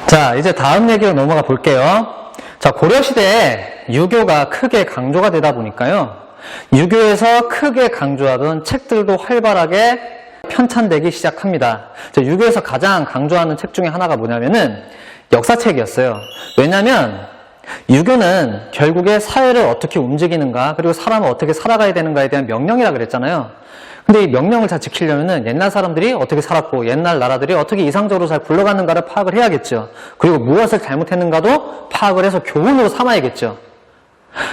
자, 이제 다음 얘기로 넘어가 볼게요. 자, 고려시대에 유교가 크게 강조가 되다 보니까요. 유교에서 크게 강조하던 책들도 활발하게 편찬되기 시작합니다. 자, 유교에서 가장 강조하는 책 중에 하나가 뭐냐면은 역사책이었어요. 왜냐면 유교는 결국에 사회를 어떻게 움직이는가, 그리고 사람은 어떻게 살아가야 되는가에 대한 명령이라 그랬잖아요. 근데 이 명령을 잘 지키려면은 옛날 사람들이 어떻게 살았고 옛날 나라들이 어떻게 이상적으로 잘 굴러가는가를 파악을 해야겠죠. 그리고 무엇을 잘못했는가도 파악을 해서 교훈으로 삼아야겠죠.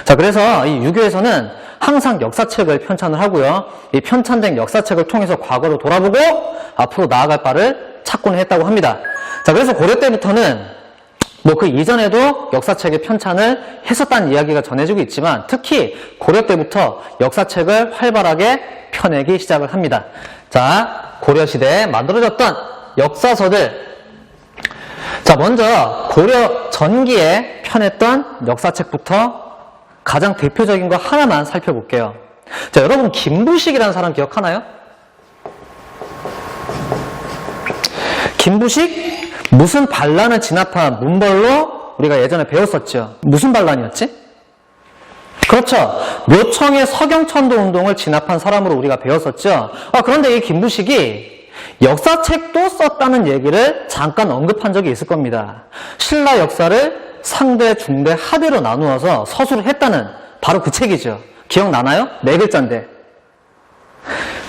자, 그래서 이 유교에서는 항상 역사책을 편찬을 하고요. 이 편찬된 역사책을 통해서 과거로 돌아보고 앞으로 나아갈 바를 찾곤 했다고 합니다. 자, 그래서 고려 때부터는 그 이전에도 역사책의 편찬을 했었다는 이야기가 전해지고 있지만 특히 고려 때부터 역사책을 활발하게 펴내기 시작을 합니다. 자, 고려시대에 만들어졌던 역사서들. 자, 먼저 고려 전기에 펴냈던 역사책부터 가장 대표적인 거 하나만 살펴볼게요. 자, 여러분 김부식이라는 사람 기억하나요? 김부식? 무슨 반란을 진압한 문벌로 우리가 예전에 배웠었죠. 무슨 반란이었지? 그렇죠. 묘청의 서경천도 운동을 진압한 사람으로 우리가 배웠었죠. 그런데 이 김부식이 역사책도 썼다는 얘기를 잠깐 언급한 적이 있을 겁니다. 신라 역사를 상대, 중대, 하대로 나누어서 서술을 했다는 바로 그 책이죠. 기억나나요? 4글자인데.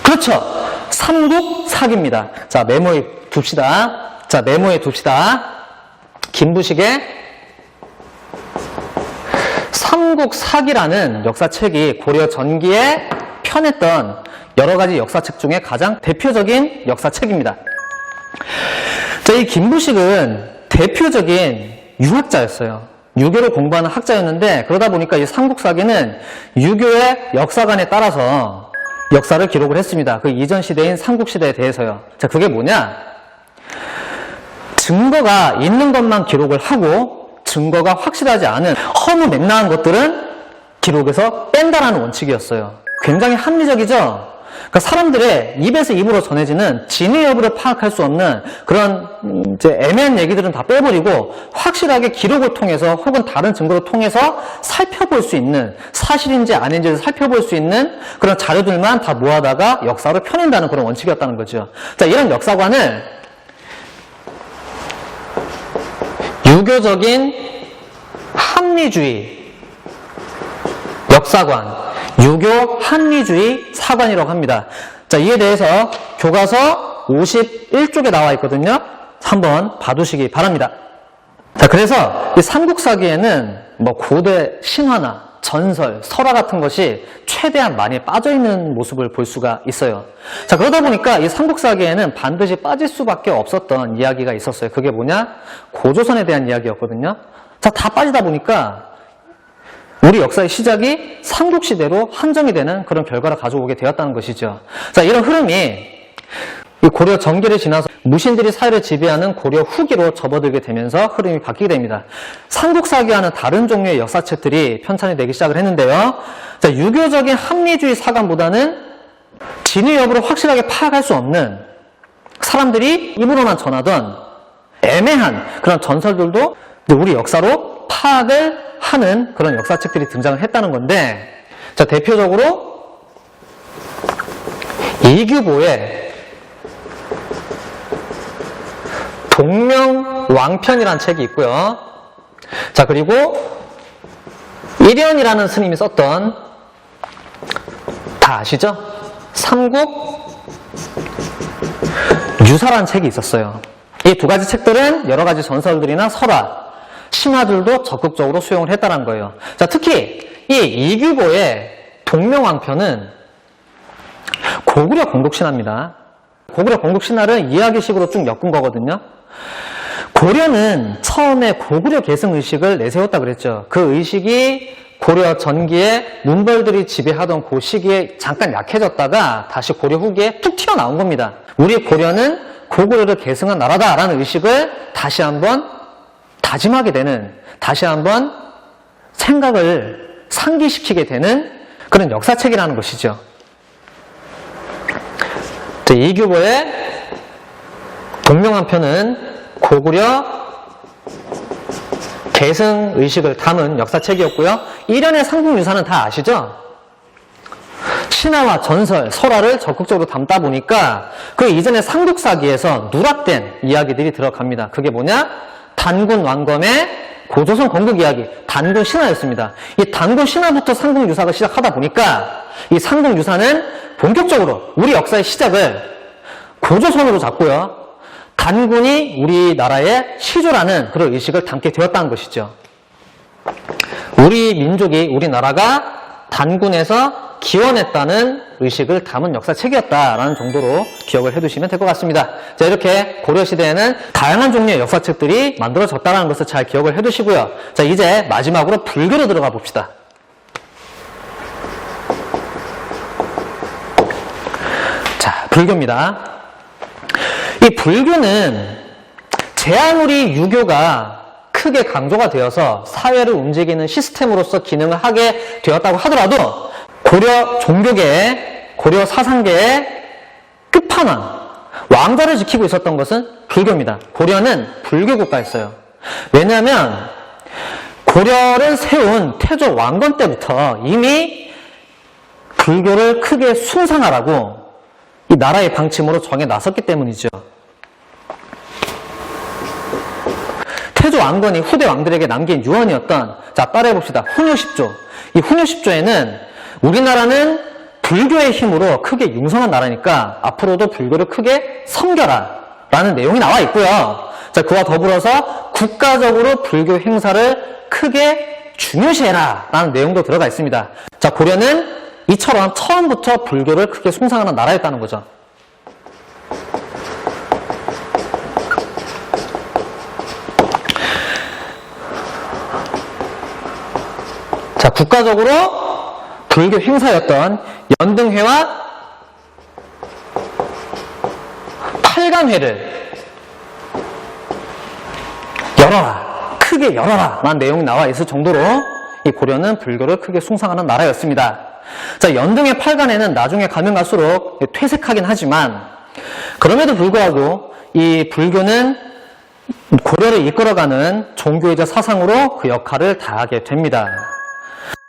그렇죠. 삼국사기입니다. 자, 메모해 둡시다. 김부식의 삼국사기라는 역사책이 고려 전기에 펴냈던 여러 가지 역사책 중에 가장 대표적인 역사책입니다. 자, 이 김부식은 대표적인 유학자였어요. 유교를 공부하는 학자였는데 그러다 보니까 이 삼국사기는 유교의 역사관에 따라서 역사를 기록을 했습니다. 그 이전 시대인 삼국시대에 대해서요. 자, 그게 뭐냐? 증거가 있는 것만 기록을 하고 증거가 확실하지 않은 허무맹랑한 것들은 기록에서 뺀다라는 원칙이었어요. 굉장히 합리적이죠? 그러니까 사람들의 입에서 입으로 전해지는 진위 여부를 파악할 수 없는 그런 이제 애매한 얘기들은 다 빼버리고 확실하게 기록을 통해서 혹은 다른 증거를 통해서 살펴볼 수 있는, 사실인지 아닌지를 살펴볼 수 있는 그런 자료들만 다 모아다가 역사로 펴낸다는 그런 원칙이었다는 거죠. 자, 이런 역사관을 유교적인 합리주의 역사관, 유교 합리주의 사관이라고 합니다. 자, 이에 대해서 교과서 51쪽에 나와 있거든요. 한번 봐두시기 바랍니다. 자, 그래서 이 삼국사기에는 고대 신화나 전설, 설화 같은 것이 최대한 많이 빠져있는 모습을 볼 수가 있어요. 자, 그러다 보니까 이 삼국사기에는 반드시 빠질 수밖에 없었던 이야기가 있었어요. 그게 뭐냐? 고조선에 대한 이야기였거든요. 자, 다 빠지다 보니까 우리 역사의 시작이 삼국시대로 한정이 되는 그런 결과를 가져오게 되었다는 것이죠. 자, 이런 흐름이 이 고려 전기를 지나서 무신들이 사회를 지배하는 고려 후기로 접어들게 되면서 흐름이 바뀌게 됩니다. 삼국사기와는 다른 종류의 역사책들이 편찬이 되기 시작을 했는데요. 자, 유교적인 합리주의 사관보다는 진위 여부를 확실하게 파악할 수 없는 사람들이 입으로만 전하던 애매한 그런 전설들도 우리 역사로 파악을 하는 그런 역사책들이 등장을 했다는 건데, 자, 대표적으로 이규보의 동명왕편이라는 책이 있고요. 자, 그리고 일현이라는 스님이 썼던, 다 아시죠? 삼국유사라는 책이 있었어요. 이 두 가지 책들은 여러 가지 전설들이나 설화, 신화들도 적극적으로 수용을 했다는 거예요. 자, 특히 이 이규보의 동명왕편은 고구려 공독신화입니다. 고구려 공독신화를 이야기식으로 쭉 엮은 거거든요. 고려는 처음에 고구려 계승의식을 내세웠다 그랬죠. 그 의식이 고려 전기에 문벌들이 지배하던 그 시기에 잠깐 약해졌다가 다시 고려 후기에 툭 튀어나온 겁니다. 우리 고려는 고구려를 계승한 나라다라는 의식을 다시 한번 다짐하게 되는, 다시 한번 생각을 상기시키게 되는 그런 역사책이라는 것이죠. 이규보의 동명왕편은 고구려 계승의식을 담은 역사책이었고요. 일련의 삼국유사는 다 아시죠? 신화와 전설, 설화를 적극적으로 담다 보니까 그 이전의 삼국사기에서 누락된 이야기들이 들어갑니다. 그게 뭐냐? 단군 왕검의 고조선 건국 이야기, 단군 신화였습니다. 이 단군 신화부터 삼국유사가 시작하다 보니까 이 삼국유사는 본격적으로 우리 역사의 시작을 고조선으로 잡고요. 단군이 우리나라의 시조라는 그런 의식을 담게 되었다는 것이죠. 우리 민족이, 우리나라가 단군에서 기원했다는 의식을 담은 역사책이었다라는 정도로 기억을 해두시면 될 것 같습니다. 자, 이렇게 고려시대에는 다양한 종류의 역사책들이 만들어졌다는 것을 잘 기억을 해두시고요. 자, 이제 마지막으로 불교로 들어가 봅시다. 자, 불교입니다. 이 불교는 제아무리 유교가 크게 강조가 되어서 사회를 움직이는 시스템으로서 기능을 하게 되었다고 하더라도 고려 종교계의, 고려 사상계의 끝판왕, 왕좌를 지키고 있었던 것은 불교입니다. 고려는 불교 국가였어요. 왜냐하면 고려를 세운 태조 왕건 때부터 이미 불교를 크게 숭상하라고 이 나라의 방침으로 정해 나섰기 때문이죠. 태조 왕건이 후대 왕들에게 남긴 유언이었던, 자, 따라해 봅시다. 훈유십조. 이 훈유십조에는 우리나라는 불교의 힘으로 크게 융성한 나라니까 앞으로도 불교를 크게 섬겨라 라는 내용이 나와 있고요. 자, 그와 더불어서 국가적으로 불교 행사를 크게 중요시해라 라는 내용도 들어가 있습니다. 자, 고려는 이처럼 처음부터 불교를 크게 숭상하는 나라였다는 거죠. 자, 국가적으로 불교 행사였던 연등회와 팔간회를 열어라, 크게 열어라 라는 내용이 나와 있을 정도로 이 고려는 불교를 크게 숭상하는 나라였습니다. 자, 연등회 팔간회는 나중에 가면 갈수록 퇴색하긴 하지만 그럼에도 불구하고 이 불교는 고려를 이끌어가는 종교이자 사상으로 그 역할을 다하게 됩니다.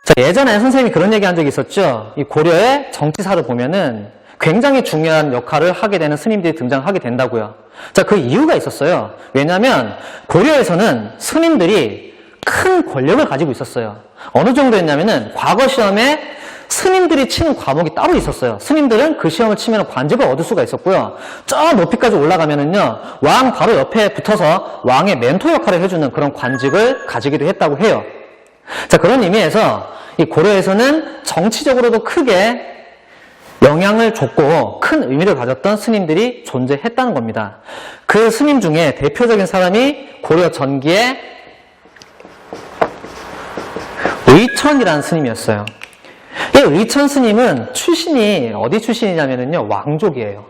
자, 예전에 선생님이 그런 얘기 한 적이 있었죠. 이 고려의 정치사를 보면은 굉장히 중요한 역할을 하게 되는 스님들이 등장하게 된다고요. 자, 그 이유가 있었어요. 왜냐하면 고려에서는 스님들이 큰 권력을 가지고 있었어요. 어느 정도였냐면은 과거 시험에 스님들이 치는 과목이 따로 있었어요. 스님들은 그 시험을 치면 관직을 얻을 수가 있었고요. 저 높이까지 올라가면은요, 왕 바로 옆에 붙어서 왕의 멘토 역할을 해주는 그런 관직을 가지기도 했다고 해요. 자, 그런 의미에서 이 고려에서는 정치적으로도 크게 영향을 줬고 큰 의미를 가졌던 스님들이 존재했다는 겁니다. 그 스님 중에 대표적인 사람이 고려 전기의 의천이라는 스님이었어요. 이 의천 스님은 출신이 어디 출신이냐면요, 왕족이에요.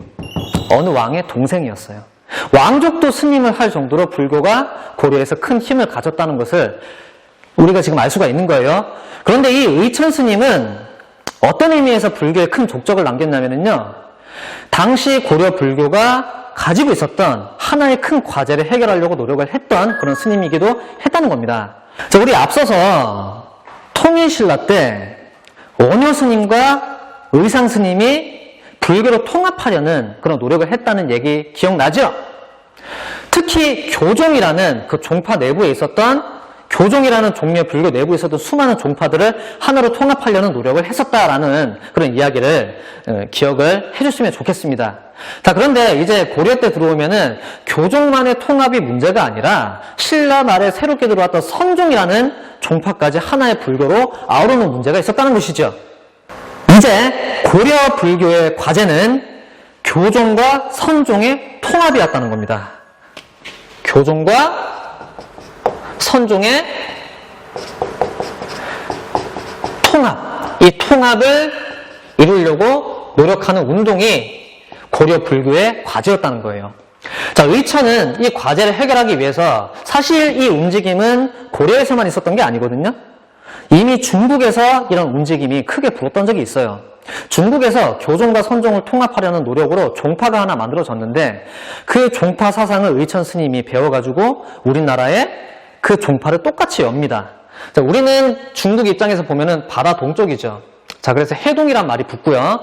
어느 왕의 동생이었어요. 왕족도 스님을 할 정도로 불교가 고려에서 큰 힘을 가졌다는 것을 우리가 지금 알 수가 있는 거예요. 그런데 이 의천 스님은 어떤 의미에서 불교에 큰 족적을 남겼냐면요, 당시 고려 불교가 가지고 있었던 하나의 큰 과제를 해결하려고 노력을 했던 그런 스님이기도 했다는 겁니다. 자, 우리 앞서서 통일신라 때 원효 스님과 의상 스님이 불교로 통합하려는 그런 노력을 했다는 얘기 기억나죠? 특히 교종이라는 그 종파 내부에 있었던, 교종이라는 종류의 불교 내부에 있었던 수많은 종파들을 하나로 통합하려는 노력을 했었다라는 그런 이야기를 기억을 해줬으면 좋겠습니다. 자, 그런데 이제 고려 때 들어오면은 교종만의 통합이 문제가 아니라 신라 말에 새롭게 들어왔던 선종이라는 종파까지 하나의 불교로 아우르는 문제가 있었다는 것이죠. 이제 고려 불교의 과제는 교종과 선종의 통합이었다는 겁니다. 교종과 선종의 통합, 이 통합을 이루려고 노력하는 운동이 고려 불교의 과제였다는 거예요. 자, 의천은 이 과제를 해결하기 위해서 사실 이 움직임은 고려에서만 있었던 게 아니거든요. 이미 중국에서 이런 움직임이 크게 불었던 적이 있어요. 중국에서 교종과 선종을 통합하려는 노력으로 종파가 하나 만들어졌는데 그 종파 사상을 의천 스님이 배워가지고 우리나라에 그 종파를 똑같이 엽니다. 자, 우리는 중국 입장에서 보면은 바다 동쪽이죠. 자, 그래서 해동이란 말이 붙고요.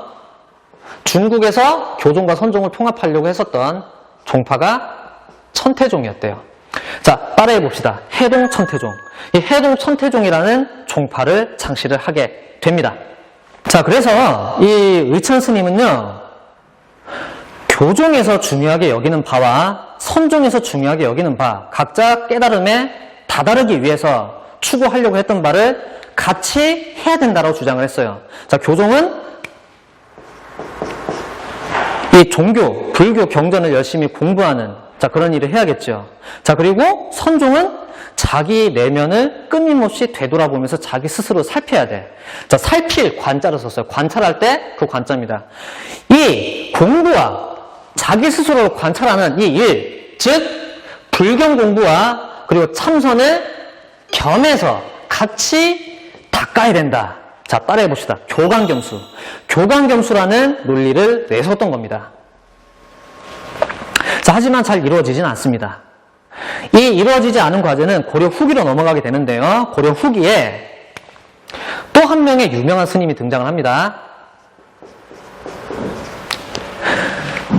중국에서 교종과 선종을 통합하려고 했었던 종파가 천태종이었대요. 자, 따라해 봅시다. 해동 천태종. 이 해동 천태종이라는 종파를 창시를 하게 됩니다. 자, 그래서 이 의천 스님은요, 교종에서 중요하게 여기는 바와 선종에서 중요하게 여기는 바, 각자 깨달음에 다다르기 위해서 추구하려고 했던 바를 같이 해야 된다고 주장을 했어요. 자, 교종은 이 종교, 불교 경전을 열심히 공부하는, 자, 그런 일을 해야겠죠. 자, 그리고 선종은 자기 내면을 끊임없이 되돌아보면서 자기 스스로 살펴야 돼. 자, 살필 관자를 썼어요. 관찰할 때 그 관자입니다. 이 공부와 자기 스스로 관찰하는 이 일, 즉 불경 공부와 그리고 참선을 겸해서 같이 닦아야 된다. 자, 따라해 봅시다. 교강겸수. 교강겸수라는 논리를 내세웠던 겁니다. 자, 하지만 잘 이루어지진 않습니다. 이 이루어지지 않은 과제는 고려 후기로 넘어가게 되는데요. 고려 후기에 또 한 명의 유명한 스님이 등장을 합니다.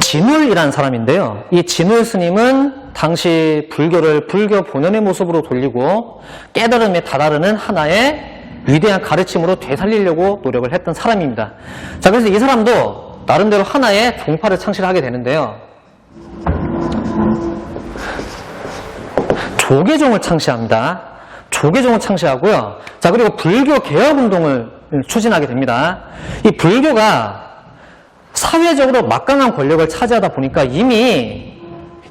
진울이라는 사람인데요. 이 진울 스님은 당시 불교를 불교 본연의 모습으로 돌리고 깨달음에 다다르는 하나의 위대한 가르침으로 되살리려고 노력을 했던 사람입니다. 자, 그래서 이 사람도 나름대로 하나의 종파를 창시를 하게 되는데요. 조계종을 창시합니다. 조계종을 창시하고요. 자, 그리고 불교 개혁운동을 추진하게 됩니다. 이 불교가 사회적으로 막강한 권력을 차지하다 보니까 이미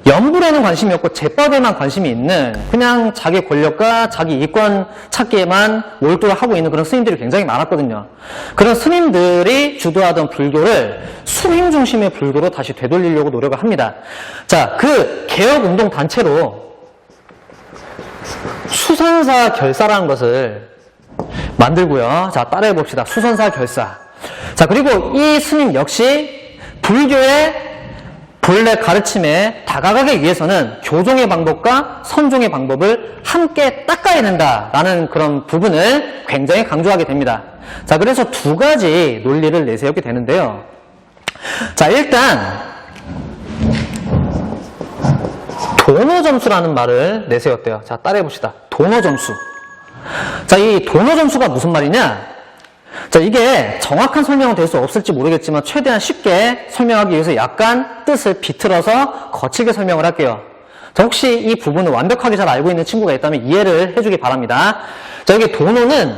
연불에는 관심이 없고 제법에만 관심이 있는, 그냥 자기 권력과 자기 이권 찾기에만 몰두를 하고 있는 그런 스님들이 굉장히 많았거든요. 그런 스님들이 주도하던 불교를 수행 중심의 불교로 다시 되돌리려고 노력을 합니다. 자, 그 개혁운동 단체로 수선사 결사라는 것을 만들고요. 자, 따라해 봅시다. 수선사 결사. 자, 그리고 이 스님 역시 불교의 본래 가르침에 다가가기 위해서는 교종의 방법과 선종의 방법을 함께 닦아야 된다라는 그런 부분을 굉장히 강조하게 됩니다. 자, 그래서 두 가지 논리를 내세우게 되는데요. 자, 일단 도노점수라는 말을 내세웠대요. 자, 따라해 봅시다. 도노점수. 자, 이 도노점수가 무슨 말이냐? 자, 이게 정확한 설명은 될 수 없을지 모르겠지만 최대한 쉽게 설명하기 위해서 약간 뜻을 비틀어서 거칠게 설명을 할게요. 자, 혹시 이 부분을 완벽하게 잘 알고 있는 친구가 있다면 이해를 해주기 바랍니다. 자, 여기 도노는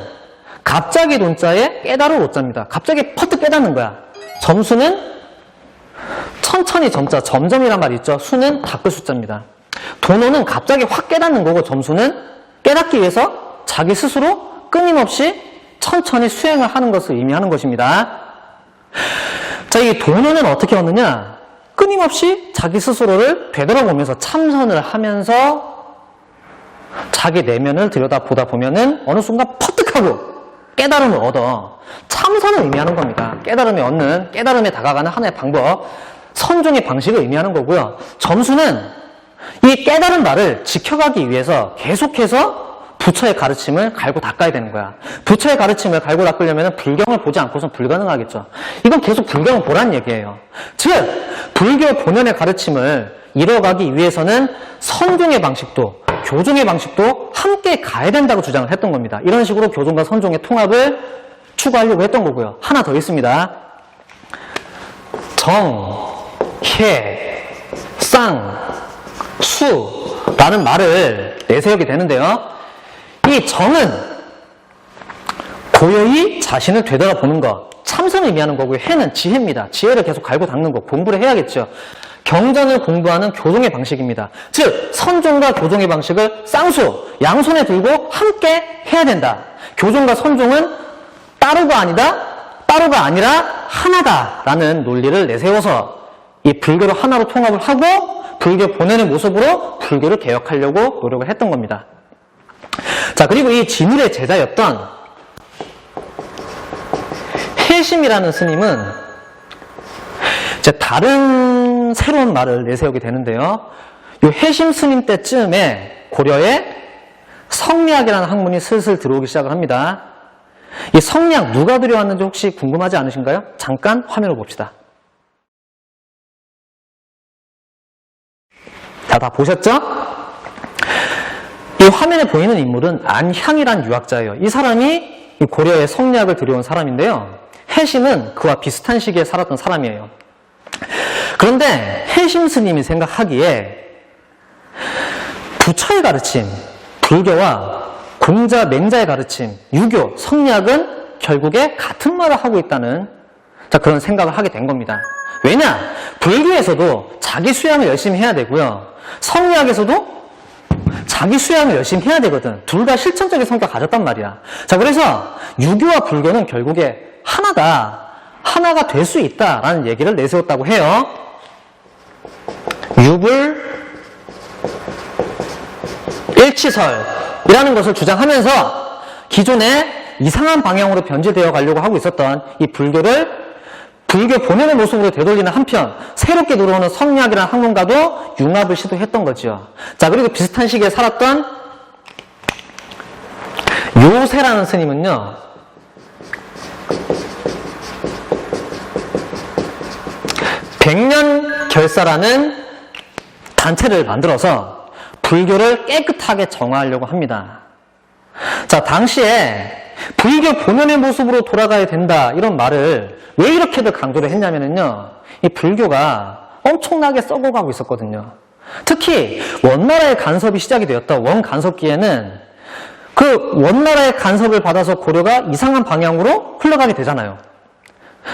갑자기 돈자에 깨달을 오자입니다. 갑자기 퍼뜩 깨닫는 거야. 점수는 천천히 점자, 점점이란 말이 있죠. 수는 닦을 숫자입니다. 도노는 갑자기 확 깨닫는 거고, 점수는 깨닫기 위해서 자기 스스로 끊임없이 천천히 수행을 하는 것을 의미하는 것입니다. 자, 이 도노는 어떻게 얻느냐? 끊임없이 자기 스스로를 되돌아보면서 참선을 하면서 자기 내면을 들여다보다 보면은 어느 순간 퍼뜩하고 깨달음을 얻어. 참선을 의미하는 겁니다. 깨달음에 얻는, 깨달음에 다가가는 하나의 방법, 선종의 방식을 의미하는 거고요. 점수는 이 깨달은 바를 지켜가기 위해서 계속해서 부처의 가르침을 갈고 닦아야 되는 거야. 부처의 가르침을 갈고 닦으려면 불경을 보지 않고선 불가능하겠죠. 이건 계속 불경을 보라는 얘기예요. 즉, 불교 본연의 가르침을 이뤄가기 위해서는 선종의 방식도 교종의 방식도 함께 가야 된다고 주장을 했던 겁니다. 이런 식으로 교종과 선종의 통합을 추구하려고 했던 거고요. 하나 더 있습니다. 정, 해, 쌍, 수라는 말을 내세우게 되는데요. 이 정은 고요히 자신을 되돌아보는 것, 참선을 의미하는 거고요. 해는 지혜입니다. 지혜를 계속 갈고 닦는 것, 공부를 해야겠죠. 경전을 공부하는 교종의 방식입니다. 즉, 선종과 교종의 방식을 쌍수, 양손에 들고 함께 해야 된다. 교종과 선종은 따로가 아니라 하나다라는 논리를 내세워서 이 불교를 하나로 통합을 하고 불교 본연의 모습으로 불교를 개혁하려고 노력을 했던 겁니다. 자, 그리고 이 진울의 제자였던 해심이라는 스님은 이제 다른 새로운 말을 내세우게 되는데요. 이 해심 스님 때쯤에 고려에 성리학이라는 학문이 슬슬 들어오기 시작을 합니다. 이 성리학 누가 들여왔는지 혹시 궁금하지 않으신가요? 잠깐 화면을 봅시다. 자, 다 보셨죠? 이 화면에 보이는 인물은 안향이란 유학자예요. 이 사람이 이 고려의 성리학을 들여온 사람인데요. 해심은 그와 비슷한 시기에 살았던 사람이에요. 그런데 해심 스님이 생각하기에 부처의 가르침, 불교와 공자, 맹자의 가르침, 유교, 성리학은 결국에 같은 말을 하고 있다는 그런 생각을 하게 된 겁니다. 왜냐? 불교에서도 자기 수양을 열심히 해야 되고요. 성리학에서도 자기 수양을 열심히 해야 되거든. 둘 다 실천적인 성격을 가졌단 말이야. 자, 그래서 유교와 불교는 결국에 하나가 될 수 있다라는 얘기를 내세웠다고 해요. 유불 일치설이라는 것을 주장하면서 기존에 이상한 방향으로 변질되어 가려고 하고 있었던 이 불교를 불교 본연의 모습으로 되돌리는 한편 새롭게 들어오는 성리학이라는 학문과도 융합을 시도했던 거죠. 자, 그리고 비슷한 시기에 살았던 요세라는 스님은요, 백년결사라는 단체를 만들어서 불교를 깨끗하게 정화하려고 합니다. 자, 당시에 불교 본연의 모습으로 돌아가야 된다 이런 말을 왜 이렇게들 강조를 했냐면요, 이 불교가 엄청나게 썩어가고 있었거든요. 특히 원나라의 간섭이 시작이 되었던 원간섭기에는 그 원나라의 간섭을 받아서 고려가 이상한 방향으로 흘러가게 되잖아요.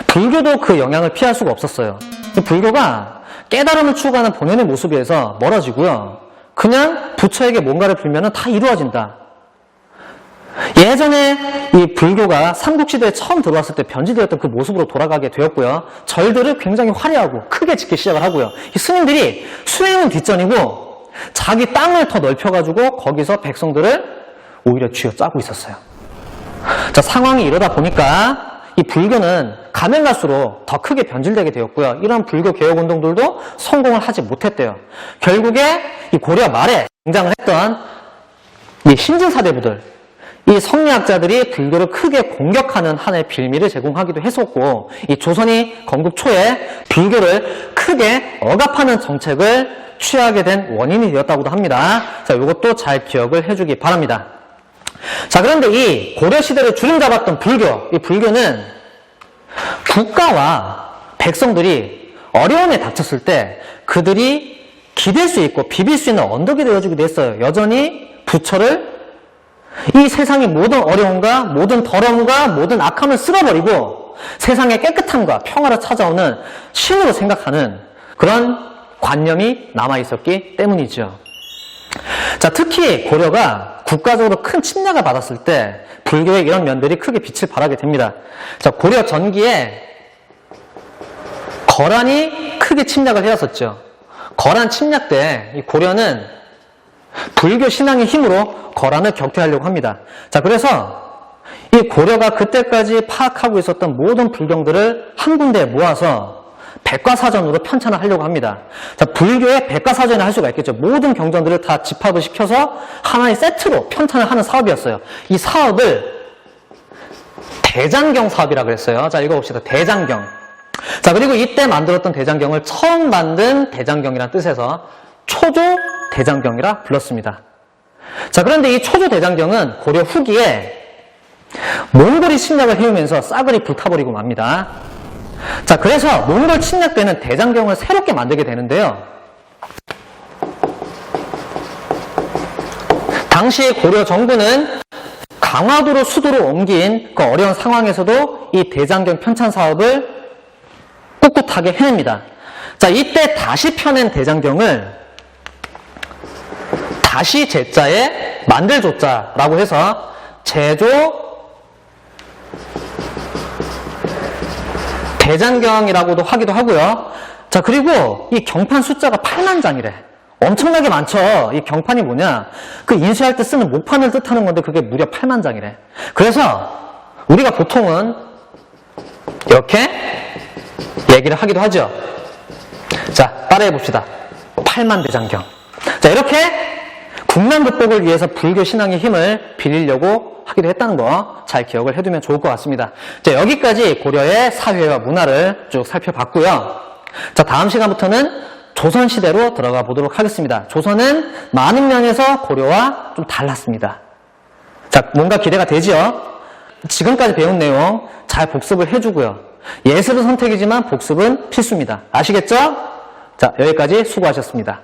불교도 그 영향을 피할 수가 없었어요. 불교가 깨달음을 추구하는 본연의 모습에서 멀어지고요. 그냥 부처에게 뭔가를 빌면 다 이루어진다. 예전에 이 불교가 삼국시대에 처음 들어왔을 때 변질되었던 그 모습으로 돌아가게 되었고요. 절들을 굉장히 화려하고 크게 짓기 시작을 하고요. 이 스님들이 수행은 뒷전이고 자기 땅을 더 넓혀가지고 거기서 백성들을 오히려 쥐어짜고 있었어요. 자, 상황이 이러다 보니까 이 불교는 가면 갈수록 더 크게 변질되게 되었고요. 이런 불교 개혁운동들도 성공을 하지 못했대요. 결국에 이 고려 말에 등장을 했던 이 신진사대부들, 이 성리학자들이 불교를 크게 공격하는 하나의 빌미를 제공하기도 했었고, 이 조선이 건국 초에 불교를 크게 억압하는 정책을 취하게 된 원인이 되었다고도 합니다. 자, 이것도 잘 기억을 해주기 바랍니다. 자, 그런데 이 고려시대를 주름잡았던 불교, 이 불교는 국가와 백성들이 어려움에 닥쳤을 때 그들이 기댈 수 있고 비빌 수 있는 언덕이 되어주기도 했어요. 여전히 부처를 이 세상의 모든 어려움과 모든 더러움과 모든 악함을 쓸어버리고 세상의 깨끗함과 평화를 찾아오는 신으로 생각하는 그런 관념이 남아있었기 때문이죠. 자, 특히 고려가 국가적으로 큰 침략을 받았을 때 불교의 이런 면들이 크게 빛을 발하게 됩니다. 자, 고려 전기에 거란이 크게 침략을 해왔었죠. 거란 침략 때 이 고려는 불교 신앙의 힘으로 거란을 격퇴하려고 합니다. 자, 그래서 이 고려가 그때까지 파악하고 있었던 모든 불경들을 한 군데에 모아서 백과사전으로 편찬을 하려고 합니다. 자, 불교의 백과사전을 할 수가 있겠죠. 모든 경전들을 다 집합을 시켜서 하나의 세트로 편찬을 하는 사업이었어요. 이 사업을 대장경 사업이라고 했어요. 자, 읽어봅시다. 대장경. 자, 그리고 이때 만들었던 대장경을 처음 만든 대장경이라는 뜻에서 초조 대장경이라 불렀습니다. 자, 그런데 이 초조 대장경은 고려 후기에 몽골이 침략을 해오면서 싸그리 불타버리고 맙니다. 자, 그래서 몽골 침략 때는 대장경을 새롭게 만들게 되는데요. 당시 고려 정부는 강화도로 수도로 옮긴 그 어려운 상황에서도 이 대장경 편찬 사업을 꿋꿋하게 해냅니다. 자, 이때 다시 펴낸 대장경을 다시 제자에 만들 조자라고 해서 제조 대장경이라고도 하기도 하고요. 자, 그리고 이 경판 숫자가 8만 장이래. 엄청나게 많죠. 이 경판이 뭐냐? 그 인쇄할 때 쓰는 목판을 뜻하는 건데 그게 무려 8만 장이래. 그래서 우리가 보통은 이렇게 얘기를 하기도 하죠. 자, 따라해 봅시다. 8만 대장경. 자, 이렇게 국난 극복을 위해서 불교 신앙의 힘을 빌리려고 하기도 했다는 거 잘 기억을 해두면 좋을 것 같습니다. 자, 여기까지 고려의 사회와 문화를 쭉 살펴봤고요. 자, 다음 시간부터는 조선시대로 들어가 보도록 하겠습니다. 조선은 많은 면에서 고려와 좀 달랐습니다. 자, 뭔가 기대가 되죠? 지금까지 배운 내용 잘 복습을 해주고요. 예습은 선택이지만 복습은 필수입니다. 아시겠죠? 자, 여기까지 수고하셨습니다.